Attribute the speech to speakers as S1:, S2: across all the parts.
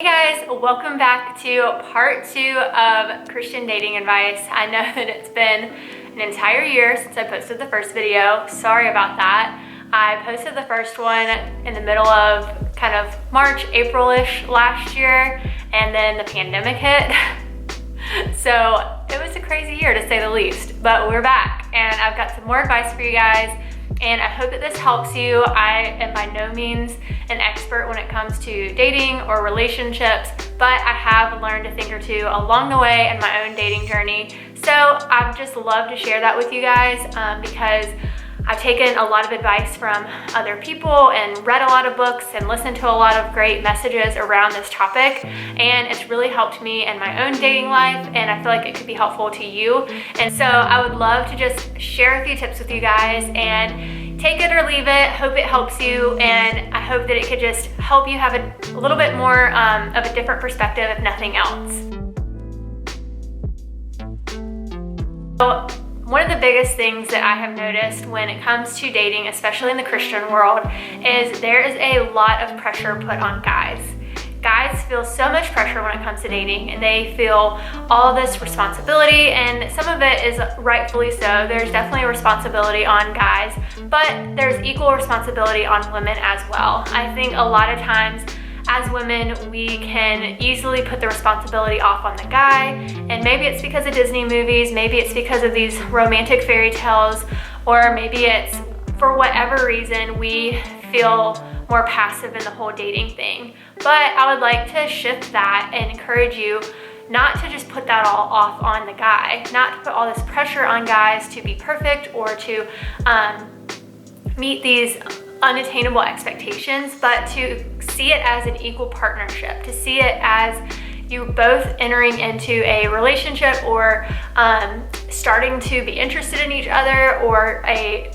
S1: Hey guys, welcome back to part 2 of Christian dating advice. I know that it's been an entire year since I posted the first video. Sorry about that. I posted the first one in the middle of kind of March, April-ish last year, and then the pandemic hit. So it was a crazy year to say the least, but we're back and I've got some more advice for you guys. And I hope that this helps you. I am by no means an expert when it comes to dating or relationships, but I have learned a thing or two along the way in my own dating journey. So I'd just love to share that with you guys because I've taken a lot of advice from other people and read a lot of books and listened to a lot of great messages around this topic, and it's really helped me in my own dating life, and I feel like it could be helpful to you. And so I would love to just share a few tips with you guys and take it or leave it. Hope it helps you, and I hope that it could just help you have a little bit more of a different perspective, if nothing else. So, one of the biggest things that I have noticed when it comes to dating, especially in the Christian world, is there is a lot of pressure put on guys. Guys feel so much pressure when it comes to dating, and they feel all this responsibility, and some of it is rightfully so. There's definitely a responsibility on guys, but there's equal responsibility on women as well. I think a lot of times as women, we can easily put the responsibility off on the guy, and maybe it's because of Disney movies, maybe it's because of these romantic fairy tales, or maybe it's for whatever reason we feel more passive in the whole dating thing. But I would like to shift that and encourage you not to just put that all off on the guy, not to put all this pressure on guys to be perfect or to meet these unattainable expectations, but to see it as an equal partnership, to see it as you both entering into a relationship or starting to be interested in each other, or a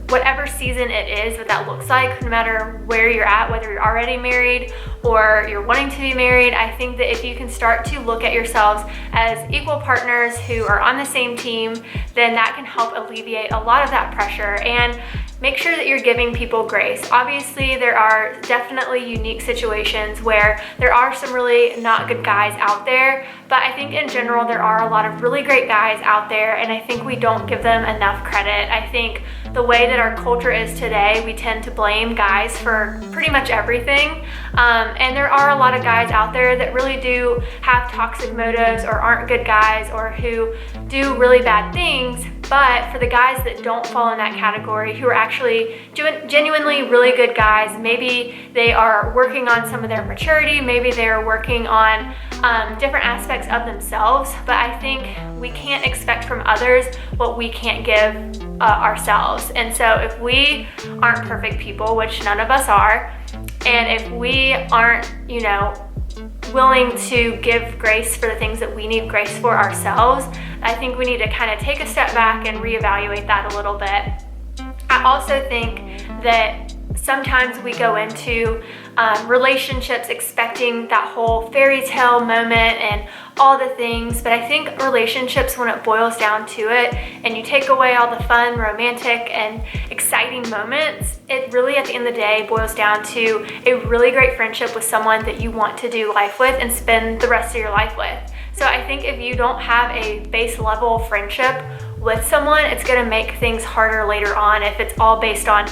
S1: whatever season it is, what that looks like, no matter where you're at, whether you're already married or you're wanting to be married. I think that if you can start to look at yourselves as equal partners who are on the same team, then that can help alleviate a lot of that pressure. And make sure that you're giving people grace. Obviously, there are definitely unique situations where there are some really not good guys out there, but I think in general there are a lot of really great guys out there, and I think we don't give them enough credit. I think the way that our culture is today, we tend to blame guys for pretty much everything, and there are a lot of guys out there that really do have toxic motives or aren't good guys or who do really bad things. But for the guys that don't fall in that category, who are actually genuinely really good guys, maybe they are working on some of their maturity, maybe they are working on different aspects of themselves, but I think we can't expect from others what we can't give ourselves. And so if we aren't perfect people, which none of us are, and if we aren't, willing to give grace for the things that we need grace for ourselves, I think we need to kind of take a step back and reevaluate that a little bit. I also think that sometimes we go into relationships expecting that whole fairy tale moment and all the things, but I think relationships, when it boils down to it, and you take away all the fun, romantic, and exciting moments, it really at the end of the day boils down to a really great friendship with someone that you want to do life with and spend the rest of your life with. So I think if you don't have a base level friendship with someone, it's going to make things harder later on if it's all based on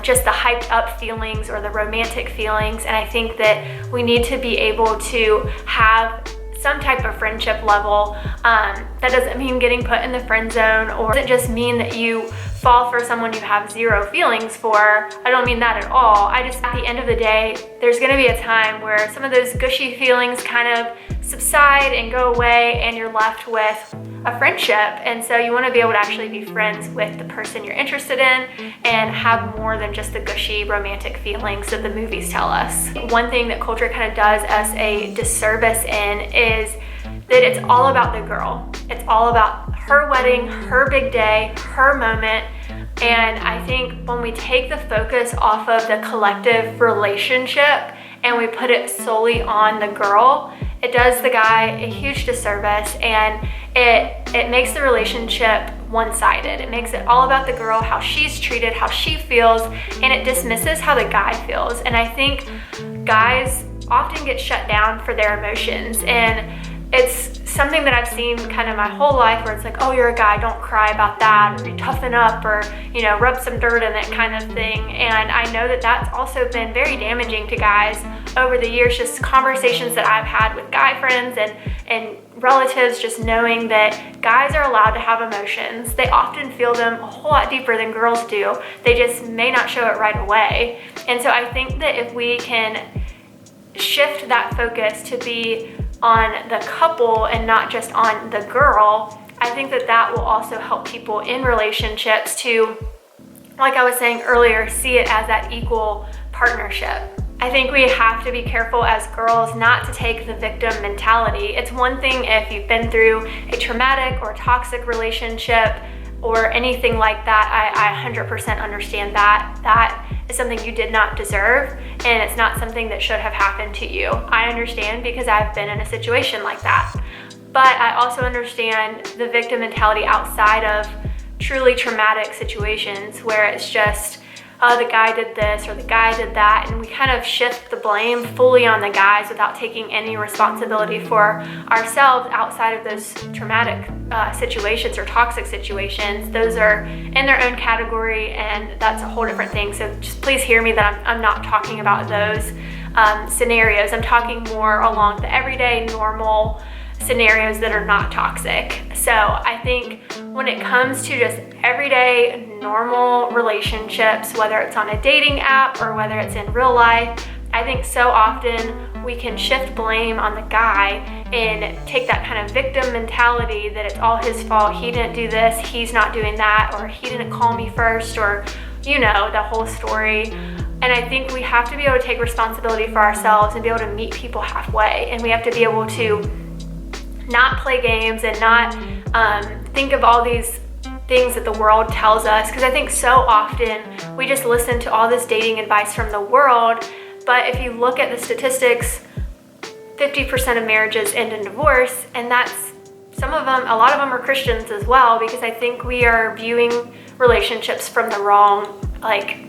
S1: just the hyped up feelings or the romantic feelings. And I think that we need to be able to have some type of friendship level. That doesn't mean getting put in the friend zone, or doesn't just mean that you fall for someone you have zero feelings for. I don't mean that at all. I just, at the end of the day, there's gonna be a time where some of those gushy feelings kind of subside and go away, and you're left with a friendship. And so you want to be able to actually be friends with the person you're interested in and have more than just the gushy romantic feelings that the movies tell us. One thing that culture kind of does us a disservice in is that it's all about the girl. It's all about her wedding, her big day, her moment. And I think when we take the focus off of the collective relationship and we put it solely on the girl, it does the guy a huge disservice, and it makes the relationship one-sided. It makes it all about the girl, how she's treated, how she feels, and it dismisses how the guy feels. And I think guys often get shut down for their emotions. And it's something that I've seen kind of my whole life, where it's like, oh, you're a guy, don't cry about that, or you toughen up, or, you know, rub some dirt in it kind of thing. And I know that that's also been very damaging to guys over the years, just conversations that I've had with guy friends and relatives, just knowing that guys are allowed to have emotions. They often feel them a whole lot deeper than girls do. They just may not show it right away. And so I think that if we can shift that focus to be on the couple and not just on the girl, I think that that will also help people in relationships to, like I was saying earlier, see it as that equal partnership. I think we have to be careful as girls not to take the victim mentality. It's one thing if you've been through a traumatic or toxic relationship or anything like that. I 100% understand that. That is something you did not deserve, and it's not something that should have happened to you. I understand because I've been in a situation like that. But I also understand the victim mentality outside of truly traumatic situations where it's just, oh, the guy did this or the guy did that, and we kind of shift the blame fully on the guys without taking any responsibility for ourselves outside of those traumatic situations or toxic situations. Those are in their own category, and that's a whole different thing. So just please hear me that I'm not talking about those scenarios. I'm talking more along the everyday normal scenarios that are not toxic. So I think when it comes to just everyday normal relationships, whether it's on a dating app or whether it's in real life, I think so often we can shift blame on the guy and take that kind of victim mentality that it's all his fault. He didn't do this, he's not doing that, or he didn't call me first, or, you know, the whole story. And I think we have to be able to take responsibility for ourselves and be able to meet people halfway. And we have to be able to not play games and not think of all these things that the world tells us, because I think so often we just listen to all this dating advice from the world. But if you look at the statistics, 50% of marriages end in divorce, and that's some of them, a lot of them are Christians as well, because I think we are viewing relationships from the wrong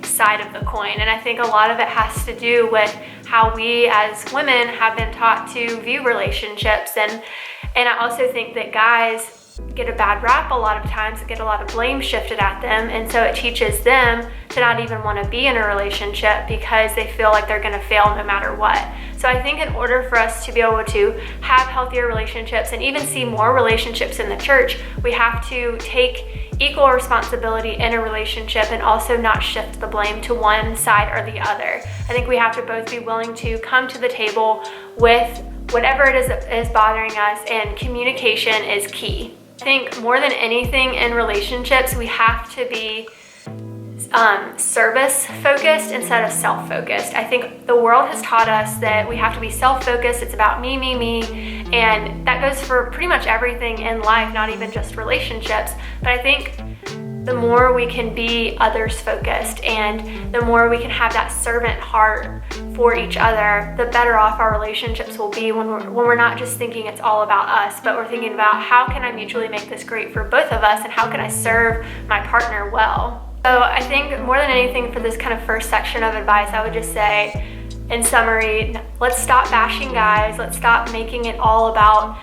S1: side of the coin. And I think a lot of it has to do with how we as women have been taught to view relationships. And I also think that guys get a bad rap a lot of times, get a lot of blame shifted at them, and so it teaches them to not even want to be in a relationship because they feel like they're going to fail no matter what. So I think in order for us to be able to have healthier relationships and even see more relationships in the church, we have to take equal responsibility in a relationship and also not shift the blame to one side or the other. I think we have to both be willing to come to the table with whatever it is that is bothering us, and communication is key. I think more than anything in relationships, we have to be service focused instead of self-focused. I think the world has taught us that we have to be self-focused. It's about me, me, me. And that goes for pretty much everything in life, not even just relationships. But I think the more we can be others focused and the more we can have that servant heart for each other, the better off our relationships will be when we're not just thinking it's all about us, but we're thinking about how can I mutually make this great for both of us and how can I serve my partner well. So I think more than anything for this kind of first section of advice, I would just say, in summary, let's stop bashing guys. Let's stop making it all about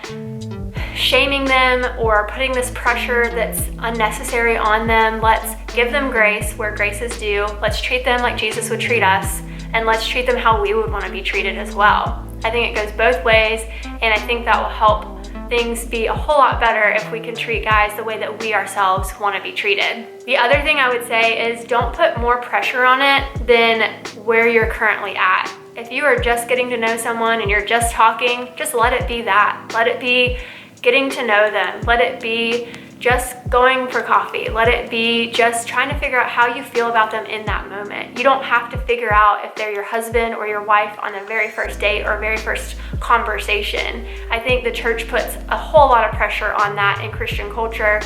S1: shaming them or putting this pressure that's unnecessary on them. Let's give them grace where grace is due. Let's treat them like Jesus would treat us, and let's treat them how we would want to be treated as well. I think it goes both ways, and I think that will help things be a whole lot better if we can treat guys the way that we ourselves want to be treated. The other thing I would say is don't put more pressure on it than where you're currently at. If you are just getting to know someone and you're just talking, just let it be that. Let it be getting to know them. Let it be just going for coffee. Let it be just trying to figure out how you feel about them in that moment. You don't have to figure out if they're your husband or your wife on the very first date or very first conversation. I think the church puts a whole lot of pressure on that in Christian culture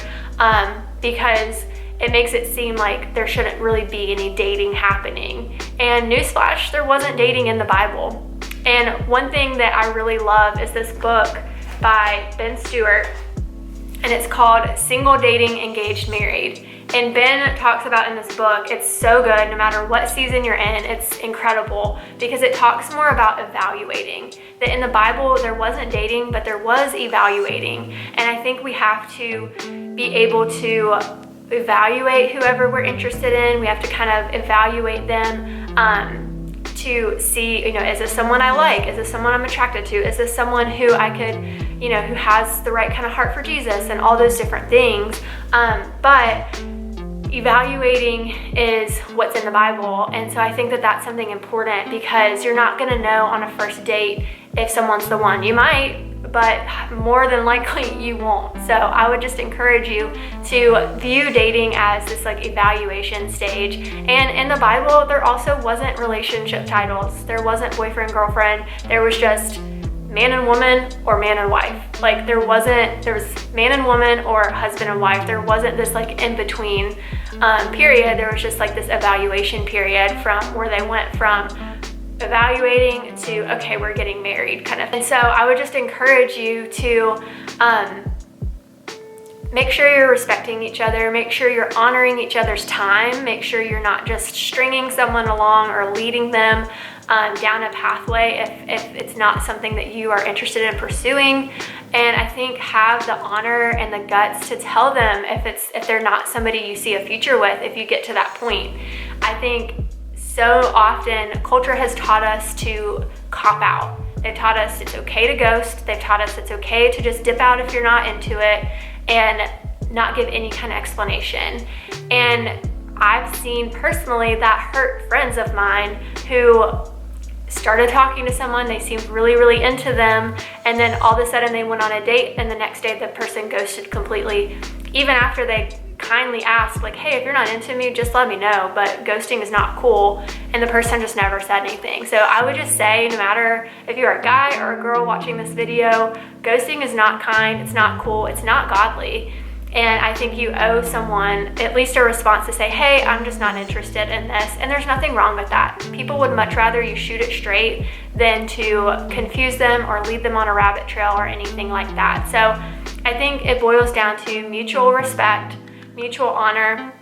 S1: because it makes it seem like there shouldn't really be any dating happening. And newsflash, there wasn't dating in the Bible. And one thing that I really love is this book by Ben Stewart, and it's called Single Dating Engaged Married. And Ben talks about in this book, it's so good no matter what season you're in, it's incredible because it talks more about evaluating. That in the Bible, there wasn't dating, but there was evaluating. And I think we have to be able to evaluate whoever we're interested in. We have to kind of evaluate them to see, is this someone I like? Is this someone I'm attracted to? Is this someone who I could, who has the right kind of heart for Jesus and all those different things. But evaluating is what's in the Bible. And so I think that that's something important because you're not going to know on a first date if someone's the one. You might, but more than likely you won't. So I would just encourage you to view dating as this like evaluation stage. And in the Bible, there also wasn't relationship titles. There wasn't boyfriend, girlfriend. There was just man and woman or man and wife. Like there was man and woman or husband and wife. There wasn't this like in between period. There was just like this evaluation period from where they went from evaluating to, okay, we're getting married kind of. And so I would just encourage you to make sure you're respecting each other, make sure you're honoring each other's time, make sure you're not just stringing someone along or leading them down a pathway if it's not something that you are interested in pursuing. And I think have the honor and the guts to tell them if they're not somebody you see a future with if you get to that point. I think so often culture has taught us to cop out. They've taught us it's okay to ghost. They've taught us it's okay to just dip out if you're not into it and not give any kind of explanation. And I've seen personally that hurt friends of mine who started talking to someone, they seemed really, really into them, and then all of a sudden they went on a date and the next day the person ghosted completely, even after they kindly asked like, hey, if you're not into me, just let me know, but ghosting is not cool, and the person just never said anything. So I would just say, no matter if you're a guy or a girl watching this video, ghosting is not kind, it's not cool, it's not godly. And I think you owe someone at least a response to say, hey, I'm just not interested in this. And there's nothing wrong with that. People would much rather you shoot it straight than to confuse them or lead them on a rabbit trail or anything like that. So I think it boils down to mutual respect, mutual honor,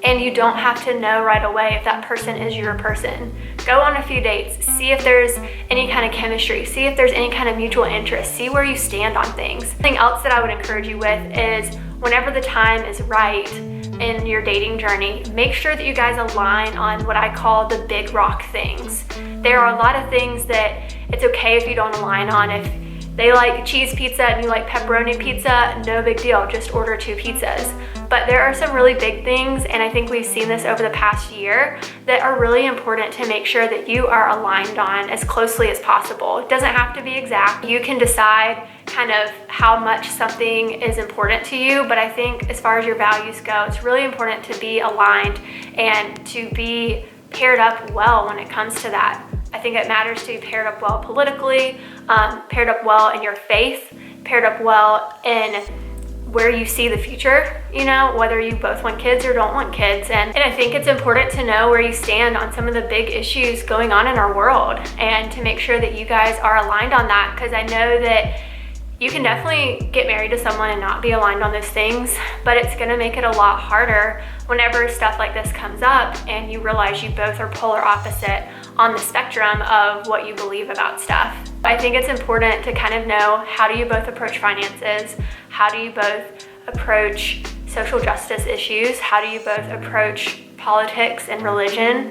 S1: and you don't have to know right away if that person is your person. Go on a few dates, see if there's any kind of chemistry, see if there's any kind of mutual interest, see where you stand on things. Something else that I would encourage you with is whenever the time is right in your dating journey, make sure that you guys align on what I call the big rock things. There are a lot of things that it's okay if you don't align on. If they like cheese pizza and you like pepperoni pizza, no big deal, just order 2 pizzas. But there are some really big things, and I think we've seen this over the past year, that are really important to make sure that you are aligned on as closely as possible. It doesn't have to be exact. You can decide kind of how much something is important to you, but I think as far as your values go, it's really important to be aligned and to be paired up well when it comes to that. I think it matters to be paired up well politically, paired up well in your faith, paired up well in where you see the future, whether you both want kids or don't want kids. And I think it's important to know where you stand on some of the big issues going on in our world and to make sure that you guys are aligned on that, because I know that you can definitely get married to someone and not be aligned on those things, but it's gonna make it a lot harder whenever stuff like this comes up and you realize you both are polar opposite on the spectrum of what you believe about stuff. I think it's important to kind of know, how do you both approach finances? How do you both approach social justice issues? How do you both approach politics and religion?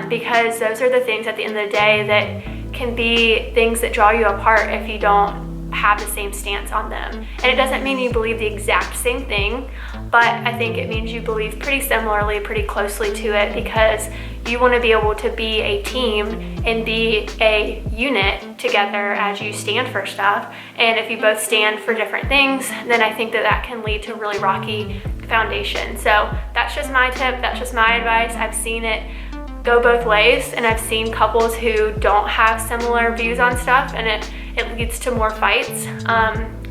S1: Because those are the things at the end of the day that can be things that draw you apart if you don't have the same stance on them. And it doesn't mean you believe the exact same thing, but I think it means you believe pretty similarly, pretty closely to it, because you want to be able to be a team and be a unit together as you stand for stuff. And if you both stand for different things, then I think that that can lead to really rocky foundation. So that's just my tip, that's just my advice. I've seen it go both ways, and I've seen couples who don't have similar views on stuff, and it leads to more fights.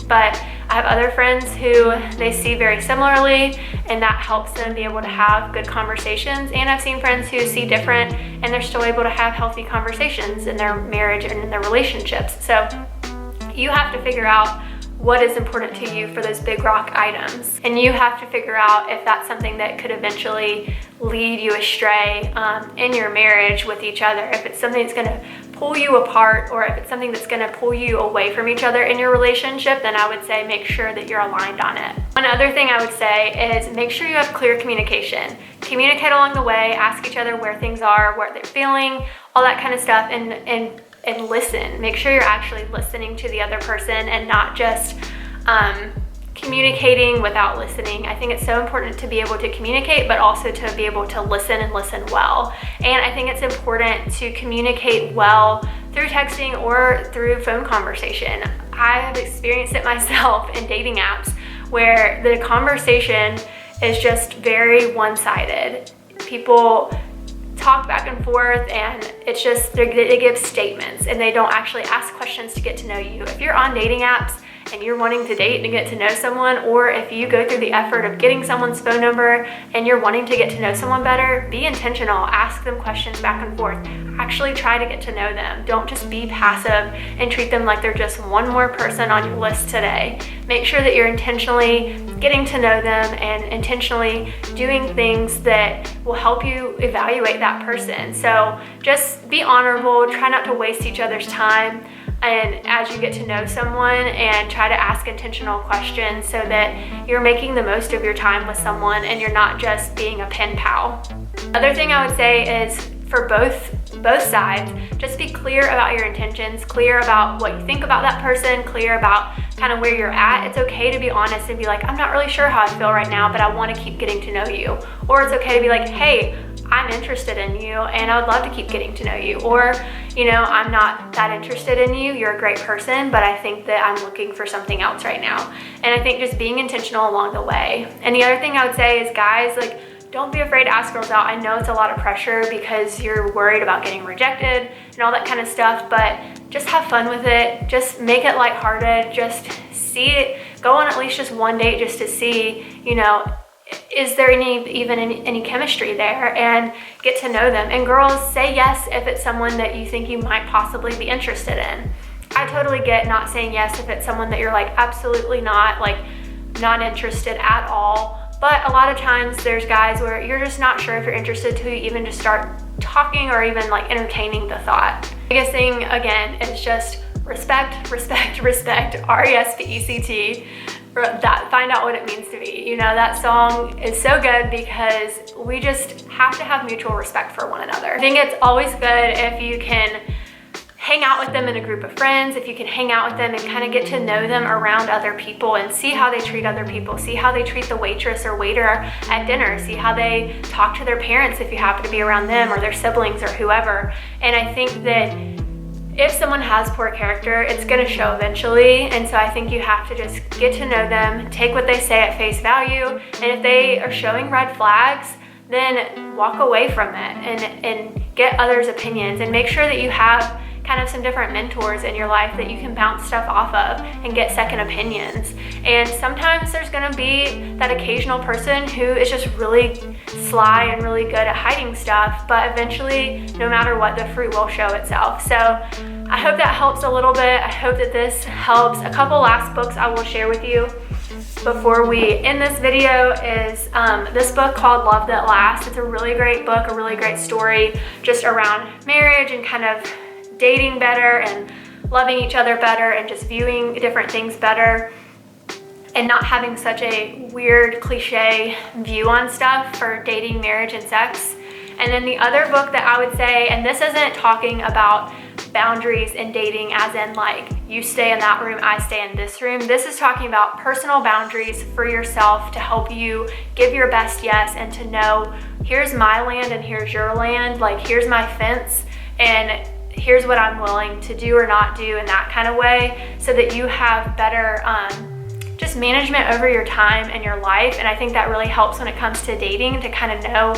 S1: But I have other friends who they see very similarly, and that helps them be able to have good conversations. And I've seen friends who see different, and they're still able to have healthy conversations in their marriage and in their relationships. So you have to figure out what is important to you for those big rock items. And you have to figure out if that's something that could eventually lead you astray in your marriage with each other. If it's something that's gonna pull you apart, or if it's something that's gonna pull you away from each other in your relationship, then I would say make sure that you're aligned on it. One other thing I would say is make sure you have clear communication. Communicate along the way, ask each other where things are, what they're feeling, all that kind of stuff, and listen. Make sure you're actually listening to the other person and not just communicating without listening. I think it's so important to be able to communicate, but also to be able to listen and listen well. And I think it's important to communicate well through texting or through phone conversation. I have experienced it myself in dating apps where the conversation is just very one-sided. People talk back and forth, and it's just they give statements and they don't actually ask questions to get to know you. If you're on dating apps and you're wanting to date and get to know someone, or if you go through the effort of getting someone's phone number and you're wanting to get to know someone better, be intentional. Ask them questions back and forth. Actually try to get to know them. Don't just be passive and treat them like they're just one more person on your list today. Make sure that you're intentionally getting to know them and intentionally doing things that will help you evaluate that person. So just be honorable, try not to waste each other's time, and as you get to know someone, and try to ask intentional questions so that you're making the most of your time with someone and you're not just being a pen pal. Other thing I would say is for both sides, just be clear about your intentions, clear about what you think about that person, clear about kind of where you're at. It's okay to be honest and be like, I'm not really sure how I feel right now, but I want to keep getting to know you. Or it's okay to be like, hey, I'm interested in you and I would love to keep getting to know you. Or, you know, I'm not that interested in you. You're a great person, but I think that I'm looking for something else right now. And I think just being intentional along the way. And the other thing I would say is, guys, like, don't be afraid to ask girls out. I know it's a lot of pressure because you're worried about getting rejected and all that kind of stuff, but just have fun with it. Just make it lighthearted. Just see it. Go on at least just one date just to see, you know, is there any chemistry there, and get to know them. And girls, say yes if it's someone that you think you might possibly be interested in. I totally get not saying yes if it's someone that you're like absolutely not, like not interested at all. But a lot of times there's guys where you're just not sure if you're interested till you even just start talking or even like entertaining the thought. The biggest thing again is just respect, respect, respect, R-E-S-P-E-C-T. That, find out what it means to be. You know, that song is so good because we just have to have mutual respect for one another. I think it's always good if you can hang out with them in a group of friends, if you can hang out with them and kind of get to know them around other people and see how they treat other people, see how they treat the waitress or waiter at dinner, see how they talk to their parents if you happen to be around them, or their siblings or whoever. And I think that if someone has poor character, it's gonna show eventually. And so I think you have to just get to know them, take what they say at face value, and if they are showing red flags, then walk away from it and get others' opinions, and make sure that you have kind of some different mentors in your life that you can bounce stuff off of and get second opinions. And sometimes there's gonna be that occasional person who is just really sly and really good at hiding stuff, but eventually, no matter what, the fruit will show itself. So I hope that helps a little bit. I hope that this helps. A couple last books I will share with you before we end this video is this book called Love That Lasts. It's a really great book, a really great story just around marriage and kind of dating better and loving each other better and just viewing different things better and not having such a weird cliche view on stuff for dating, marriage, and sex. And then the other book that I would say, and this isn't talking about boundaries in dating as in like you stay in that room, I stay in this room. This is talking about personal boundaries for yourself to help you give your best yes and to know here's my land and here's your land, like here's my fence and here's what I'm willing to do or not do in that kind of way, so that you have better just management over your time and your life. And I think that really helps when it comes to dating, to kind of know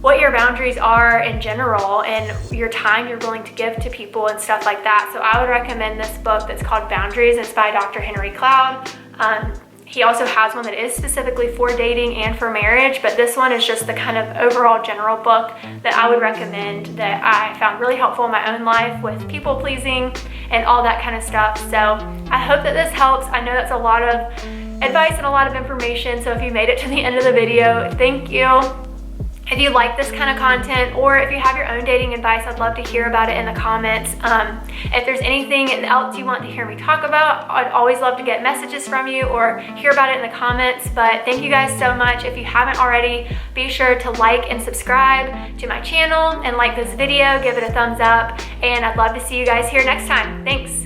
S1: what your boundaries are in general and your time you're willing to give to people and stuff like that. So I would recommend this book that's called Boundaries. It's by Dr. Henry Cloud. He also has one that is specifically for dating and for marriage, but this one is just the kind of overall general book that I would recommend, that I found really helpful in my own life with people pleasing and all that kind of stuff. So I hope that this helps. I know that's a lot of advice and a lot of information, so if you made it to the end of the video, thank you. If you like this kind of content, or if you have your own dating advice, I'd love to hear about it in the comments. If there's anything else you want to hear me talk about, I'd always love to get messages from you or hear about it in the comments. But thank you guys so much. If you haven't already, be sure to like and subscribe to my channel and like this video, give it a thumbs up, and I'd love to see you guys here next time. Thanks.